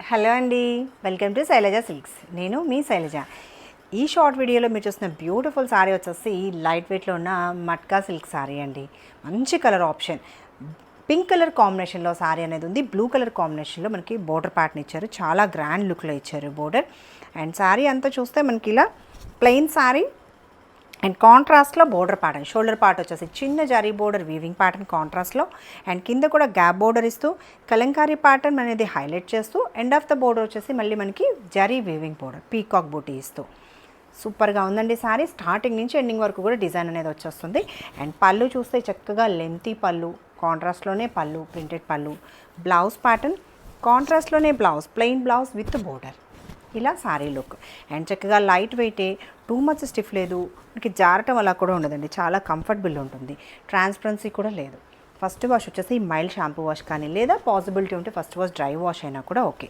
Hello అండి, welcome to Shailaja silks. నేను మీ శైలజ. ఈ షార్ట్ వీడియోలో మీరు చూసిన బ్యూటిఫుల్ శారీ వచ్చేసి లైట్ వెయిట్లో ఉన్న మట్కా సిల్క్ శారీ అండి. మంచి కలర్ ఆప్షన్, పింక్ కలర్ కాంబినేషన్లో శారీ అనేది ఉంది. బ్లూ కలర్ కాంబినేషన్లో మనకి బోర్డర్ ప్యాటర్న్ ఇచ్చారు. చాలా గ్రాండ్ లుక్లో ఇచ్చారు బోర్డర్. అండ్ శారీ అంతా చూస్తే మనకి ఇలా ప్లెయిన్ శారీ అండ్ కాంట్రాస్ట్లో బోర్డర్ ప్యాటర్న్, షోల్డర్ పార్ట్ వచ్చేసి చిన్న జరీ బోర్డర్ వీవింగ్ ప్యాటర్న్ కాంట్రాస్ట్లో, అండ్ కింద కూడా గ్యాప్ బోర్డర్ ఇస్తూ కలంకారీ ప్యాటర్న్ అనేది హైలైట్ చేస్తూ ఎండ్ ఆఫ్ ద బోర్డర్ వచ్చేసి మళ్ళీ మనకి జరీ వీవింగ్ బోర్డర్ పీకాక్ బూటీ ఇస్తూ సూపర్గా ఉందండి శారీ. స్టార్టింగ్ నుంచి ఎండింగ్ వరకు కూడా డిజైన్ అనేది వచ్చేస్తుంది. అండ్ పళ్ళు చూస్తే చక్కగా లెంతీ పళ్ళు, కాంట్రాస్ట్లోనే పళ్ళు, ప్రింటెడ్ పళ్ళు, బ్లౌజ్ ప్యాటర్న్ కాంట్రాస్ట్లోనే blouse, plain blouse with border, ఇలా శారీ లుక్. అండ్ చక్కగా లైట్ వెయిటే, టూ మచ్ స్టిఫ్ లేదు, మనకి జారటం అలా కూడా ఉండదండి. చాలా కంఫర్టబుల్ ఉంటుంది. ట్రాన్స్పరెన్సీ కూడా లేదు. ఫస్ట్ వాష్ వచ్చేసి మైల్డ్ షాంపూ వాష్ కానీ, లేదా పాసిబిలిటీ ఉంటే ఫస్ట్ వాష్ డ్రై వాష్ అయినా కూడా ఓకే.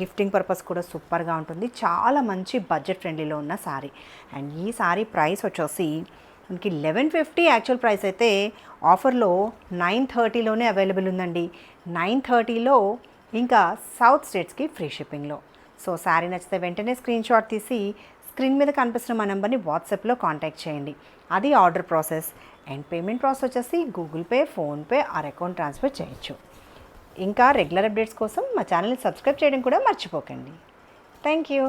గిఫ్టింగ్ పర్పస్ కూడా సూపర్గా ఉంటుంది. చాలా మంచి బడ్జెట్ ఫ్రెండ్లీలో ఉన్న శారీ. అండ్ ఈ శారీ ప్రైస్ వచ్చేసి మనకి 1150. యాక్చువల్ ప్రైస్ అయితే ఆఫర్లో 930లోనే అవైలబుల్ ఉందండి. 930లో ఇంకా సౌత్ స్టేట్స్కి ఫ్రీ షిప్పింగ్లో. సో శారీ నచ్చితే వెంటనే స్క్రీన్ షాట్ తీసి స్క్రీన్ మీద కనిపిస్తున్న మా నెంబర్ని వాట్సాప్లో కాంటాక్ట్ చేయండి. అది order process. And payment process వచ్చేసి Google Pay, PhonePe or account transfer చేయొచ్చు. ఇంకా రెగ్యులర్ అప్డేట్స్ కోసం మా ఛానల్ని సబ్స్క్రైబ్ చేయడం కూడా మర్చిపోకండి. Thank you.